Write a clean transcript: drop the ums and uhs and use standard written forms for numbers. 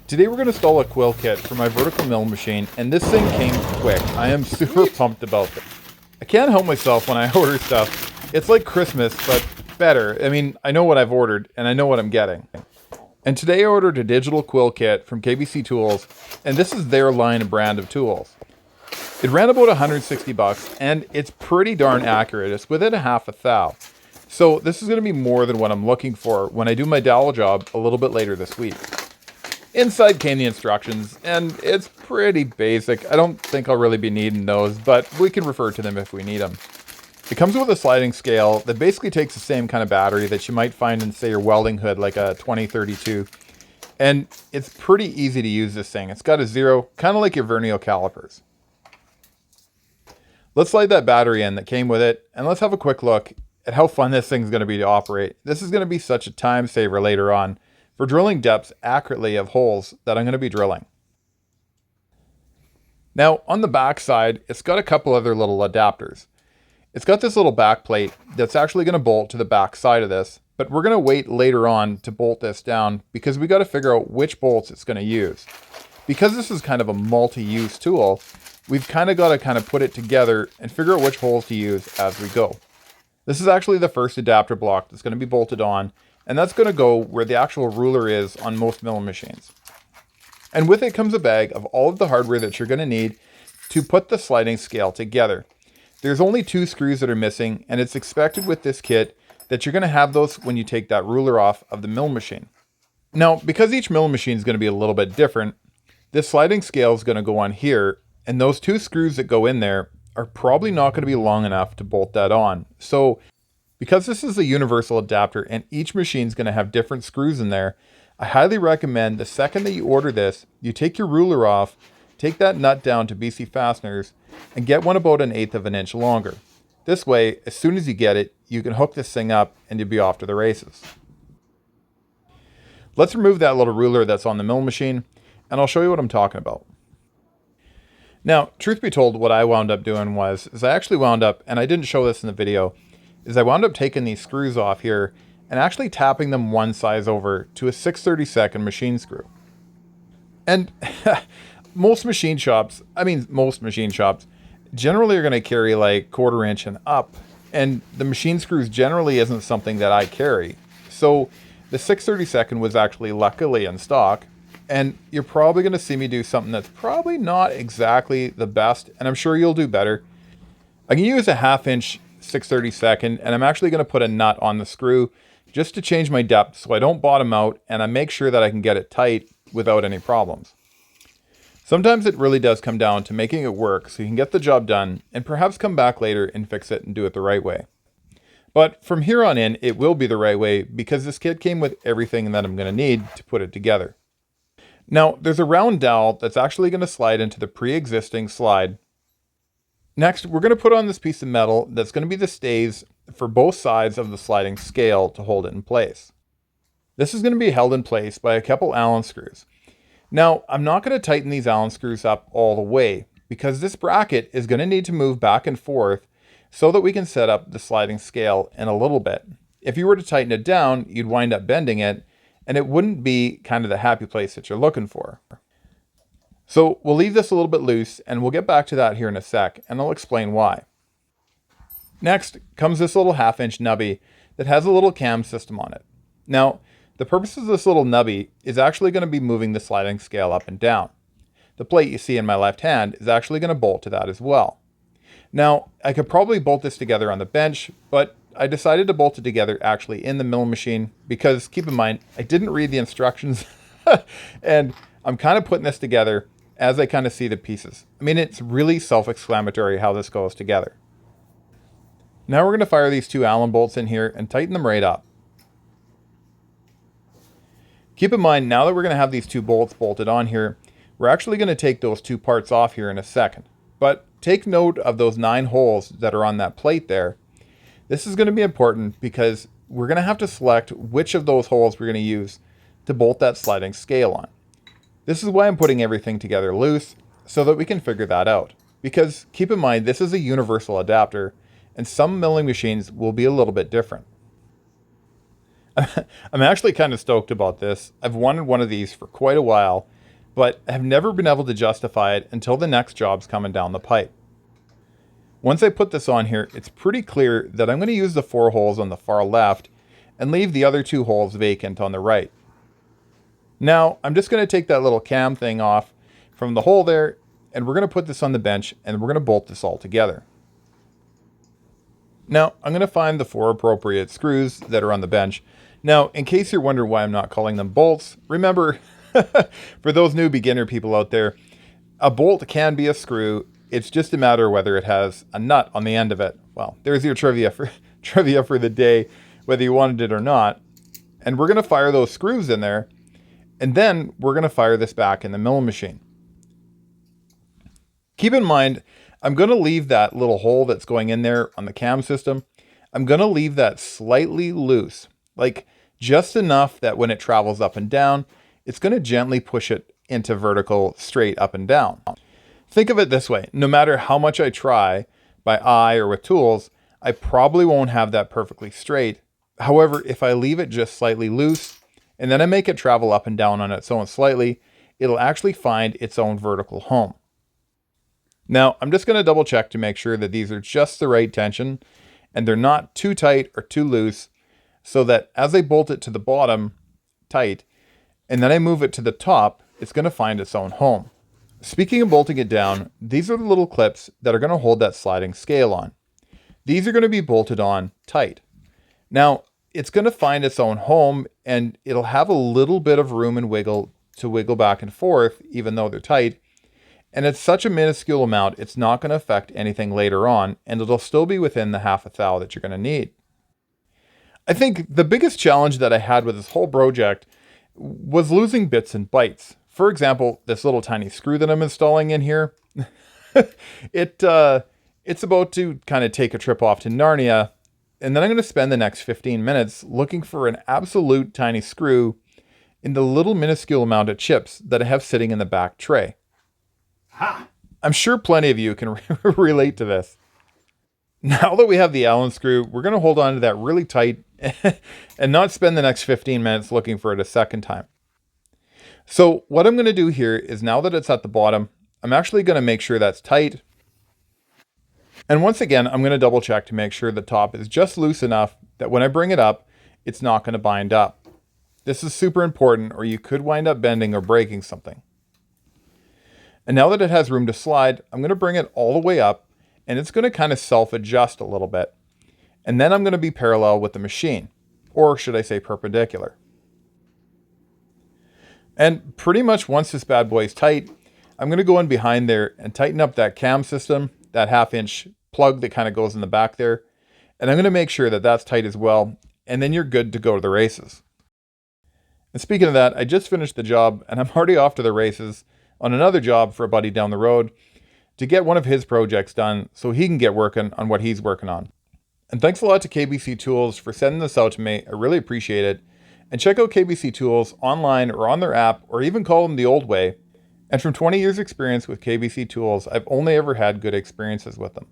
Today we're going to install a quill kit for my vertical mill machine, and this thing came quick. I am super pumped about this. I can't help myself when I order stuff. It's like Christmas, but better. I mean, I know what I've ordered, and I know what I'm getting. And today I ordered a Digital Quil kit from KBC Tools, and this is their line and brand of tools. It ran about 160 bucks, and it's pretty darn accurate. It's within a half a thou. So this is going to be more than what I'm looking for when I do my dowel job a little bit later this week. Inside came the instructions, and it's pretty basic. I don't think I'll really be needing those, but we can refer to them if we need them. It comes with a sliding scale that basically takes the same kind of battery that you might find in, say, your welding hood, like a 2032. And it's pretty easy to use this thing. It's got a zero, kind of like your vernier calipers. Let's slide that battery in that came with it, and let's have a quick look at how fun this thing's going to be to operate. This is going to be such a time saver later on for drilling depths accurately of holes that I'm going to be drilling. Now, on the back side, it's got a couple other little adapters. It's got this little back plate that's actually going to bolt to the back side of this, but we're going to wait later on to bolt this down because we got to figure out which bolts it's going to use. Because this is kind of a multi-use tool, we've kind of got to kind of put it together and figure out which holes to use as we go. This is actually the first adapter block that's going to be bolted on, and that's going to go where the actual ruler is on most milling machines. And with it comes a bag of all of the hardware that you're going to need to put the sliding scale together. There's only 2 screws that are missing, and it's expected with this kit that you're going to have those when you take that ruler off of the mill machine. Now, because each mill machine is going to be a little bit different, this sliding scale is going to go on here, and those 2 screws that go in there are probably not going to be long enough to bolt that on. So because this is a universal adapter and each machine is going to have different screws in there, I highly recommend the second that you order this, you take your ruler off, take that nut down to BC Fasteners, and get one about 1/8 of an inch longer. This way, as soon as you get it, you can hook this thing up and you'll be off to the races. Let's remove that little ruler that's on the mill machine, and I'll show you what I'm talking about. Now, truth be told, what I wound up doing is I actually wound up, and I didn't show this in the video, is I wound up taking these screws off here and actually tapping them one size over to a 6/32 machine screw. And most machine shops generally are going to carry like 1/4 inch and up, and the machine screws generally isn't something that I carry. So the 6/32 was actually luckily in stock, and you're probably going to see me do something that's probably not exactly the best, and I'm sure you'll do better. I can use a 1/2 inch 6/32, and I'm actually going to put a nut on the screw just to change my depth so I don't bottom out and I make sure that I can get it tight without any problems. Sometimes it really does come down to making it work so you can get the job done and perhaps come back later and fix it and do it the right way. But from here on in, it will be the right way because this kit came with everything that I'm going to need to put it together. Now, there's a round dowel that's actually going to slide into the pre-existing slide. Next, we're going to put on this piece of metal that's going to be the stays for both sides of the sliding scale to hold it in place. This is going to be held in place by a couple Allen screws. Now, I'm not going to tighten these Allen screws up all the way because this bracket is going to need to move back and forth so that we can set up the sliding scale in a little bit. If you were to tighten it down, you'd wind up bending it, and it wouldn't be kind of the happy place that you're looking for. So we'll leave this a little bit loose, and we'll get back to that here in a sec, and I'll explain why. Next comes this little 1/2 inch nubby that has a little cam system on it. Now, the purpose of this little nubby is actually going to be moving the sliding scale up and down. The plate you see in my left hand is actually going to bolt to that as well. Now, I could probably bolt this together on the bench, but I decided to bolt it together actually in the mill machine because, keep in mind, I didn't read the instructions and I'm kind of putting this together as I kind of see the pieces. I mean, it's really self-explanatory how this goes together. Now we're going to fire these 2 Allen bolts in here and tighten them right up. Keep in mind, now that we're going to have these 2 bolts bolted on here, we're actually going to take those 2 parts off here in a second. But take note of those 9 holes that are on that plate there. This is going to be important because we're going to have to select which of those holes we're going to use to bolt that sliding scale on. This is why I'm putting everything together loose so that we can figure that out. Because keep in mind, this is a universal adapter and some milling machines will be a little bit different. I'm actually kind of stoked about this. I've wanted one of these for quite a while, but have never been able to justify it until the next job's coming down the pipe. Once I put this on here, it's pretty clear that I'm going to use the 4 holes on the far left and leave the other 2 holes vacant on the right. Now, I'm just going to take that little cam thing off from the hole there, and we're going to put this on the bench, and we're going to bolt this all together. Now, I'm going to find the 4 appropriate screws that are on the bench. Now, in case you're wondering why I'm not calling them bolts, remember, for those new beginner people out there, a bolt can be a screw. It's just a matter of whether it has a nut on the end of it. Well, there's your trivia for the day, whether you wanted it or not. And we're going to fire those screws in there, and then we're going to fire this back in the milling machine. Keep in mind, I'm going to leave that little hole that's going in there on the cam system. I'm going to leave that slightly loose, like just enough that when it travels up and down, it's going to gently push it into vertical straight up and down. Think of it this way. No matter how much I try by eye or with tools, I probably won't have that perfectly straight. However, if I leave it just slightly loose and then I make it travel up and down on its own slightly, it'll actually find its own vertical home. Now, I'm just going to double check to make sure that these are just the right tension and they're not too tight or too loose, so that as I bolt it to the bottom tight and then I move it to the top, it's going to find its own home. Speaking of bolting it down, these are the little clips that are going to hold that sliding scale on. These are going to be bolted on tight. Now, it's going to find its own home, and it'll have a little bit of room and wiggle to wiggle back and forth, even though they're tight. And it's such a minuscule amount, it's not going to affect anything later on, and it'll still be within the half a thou that you're going to need. I think the biggest challenge that I had with this whole project was losing bits and bytes. For example, this little tiny screw that I'm installing in here, it's about to kind of take a trip off to Narnia, and then I'm going to spend the next 15 minutes looking for an absolute tiny screw in the little minuscule amount of chips that I have sitting in the back tray. Ha! I'm sure plenty of you can relate to this. Now that we have the Allen screw, we're going to hold on to that really tight and not spend the next 15 minutes looking for it a second time. So what I'm going to do here is, now that it's at the bottom, I'm actually going to make sure that's tight. And once again, I'm going to double check to make sure the top is just loose enough that when I bring it up, it's not going to bind up. This is super important, or you could wind up bending or breaking something. And now that it has room to slide, I'm going to bring it all the way up, and it's going to kind of self-adjust a little bit. And then I'm going to be parallel with the machine, or should I say perpendicular. And pretty much once this bad boy is tight, I'm going to go in behind there and tighten up that cam system, that 1/2-inch plug that kind of goes in the back there. And I'm going to make sure that that's tight as well. And then you're good to go to the races. And speaking of that, I just finished the job and I'm already off to the races on another job for a buddy down the road to get one of his projects done so he can get working on what he's working on. And thanks a lot to KBC Tools for sending this out to me. I really appreciate it. And check out KBC Tools online or on their app, or even call them the old way. And from 20 years experience with KBC Tools, I've only ever had good experiences with them.